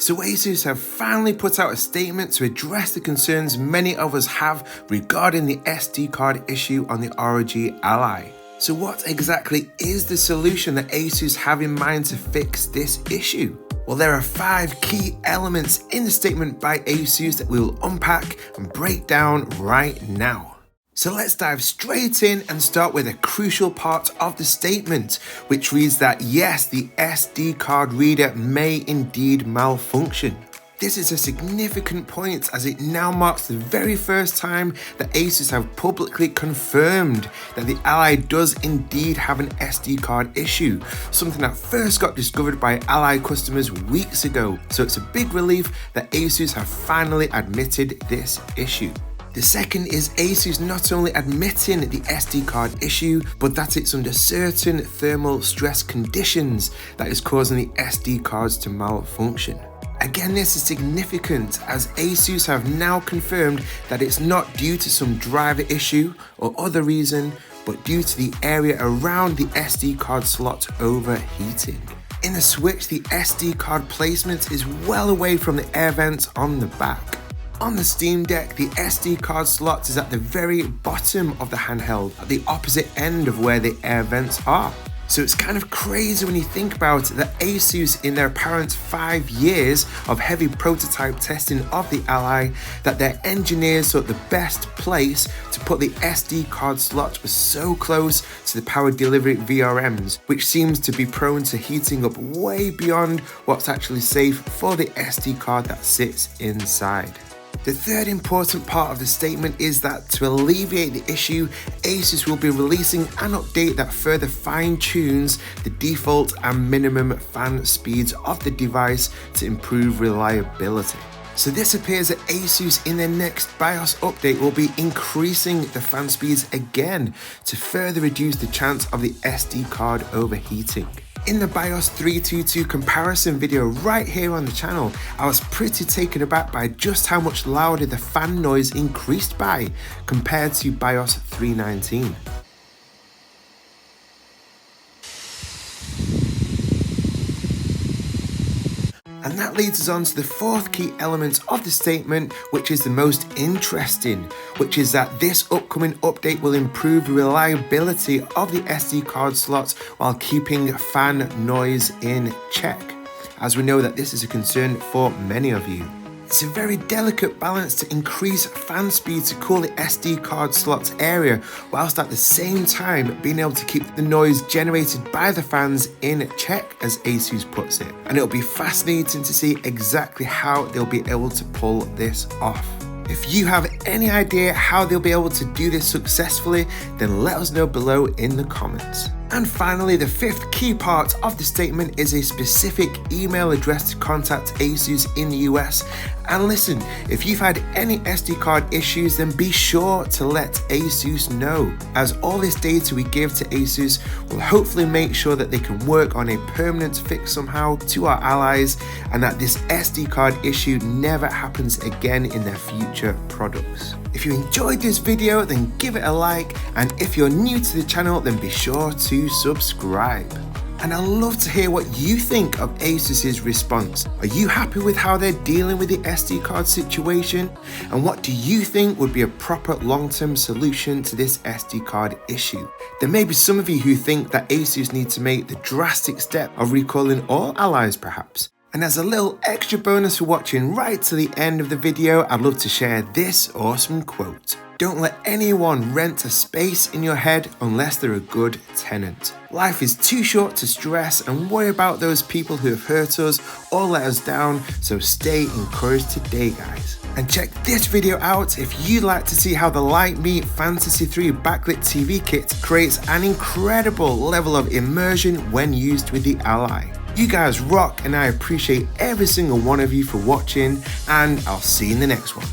So Asus have finally put out a statement to address the concerns many of us have regarding the SD card issue on the ROG Ally. So what exactly is the solution that Asus have in mind to fix this issue? Well, there are 5 key elements in the statement by Asus that we will unpack and break down right now. So let's dive straight in and start with a crucial part of the statement, which reads that yes, the SD card reader may indeed malfunction. This is a significant point as it now marks the very first time that Asus have publicly confirmed that the Ally does indeed have an SD card issue, something that first got discovered by Ally customers weeks ago. So it's a big relief that Asus have finally admitted this issue. The second is Asus not only admitting the SD card issue, but that it's under certain thermal stress conditions that is causing the SD cards to malfunction. Again, this is significant as Asus have now confirmed that it's not due to some driver issue or other reason, but due to the area around the SD card slot overheating. In the switch, the SD card placement is well away from the air vents on the back. On the Steam Deck, the SD card slot is at the very bottom of the handheld, at the opposite end of where the air vents are. So it's kind of crazy when you think about it that Asus, in their apparent 5 years of heavy prototype testing of the Ally, that their engineers thought the best place to put the SD card slot was so close to the power delivery VRMs, which seems to be prone to heating up way beyond what's actually safe for the SD card that sits inside. The third important part of the statement is that to alleviate the issue, Asus will be releasing an update that further fine-tunes the default and minimum fan speeds of the device to improve reliability. So this appears that Asus in their next BIOS update will be increasing the fan speeds again to further reduce the chance of the SD card overheating. In the BIOS 322 comparison video right here on the channel, I was pretty taken aback by just how much louder the fan noise increased by compared to BIOS 319. And that leads us on to the fourth key element of the statement, which is the most interesting, which is that this upcoming update will improve the reliability of the SD card slots while keeping fan noise in check, as we know that this is a concern for many of you. It's a very delicate balance to increase fan speed to cool the SD card slots area, whilst at the same time being able to keep the noise generated by the fans in check, as Asus puts it. And it'll be fascinating to see exactly how they'll be able to pull this off. If you have any idea how they'll be able to do this successfully, then let us know below in the comments. And finally, the fifth key part of the statement is a specific email address to contact Asus in the US. And listen, if you've had any SD card issues, then be sure to let Asus know, as all this data we give to Asus will hopefully make sure that they can work on a permanent fix somehow to our allies, and that this SD card issue never happens again in their future products. If you enjoyed this video, then give it a like, and if you're new to the channel, then be sure to subscribe. And I'd love to hear what you think of Asus's response. Are you happy with how they're dealing with the SD card situation? And what do you think would be a proper long-term solution to this SD card issue? There may be some of you who think that Asus need to make the drastic step of recalling all allies perhaps. And as a little extra bonus for watching right to the end of the video, I'd love to share this awesome quote. Don't let anyone rent a space in your head unless they're a good tenant. Life is too short to stress and worry about those people who have hurt us or let us down, so stay encouraged today, guys. And check this video out if you'd like to see how the Lightme Fantasy 3 backlit TV kit creates an incredible level of immersion when used with the Ally. You guys rock, and I appreciate every single one of you for watching, and I'll see you in the next one.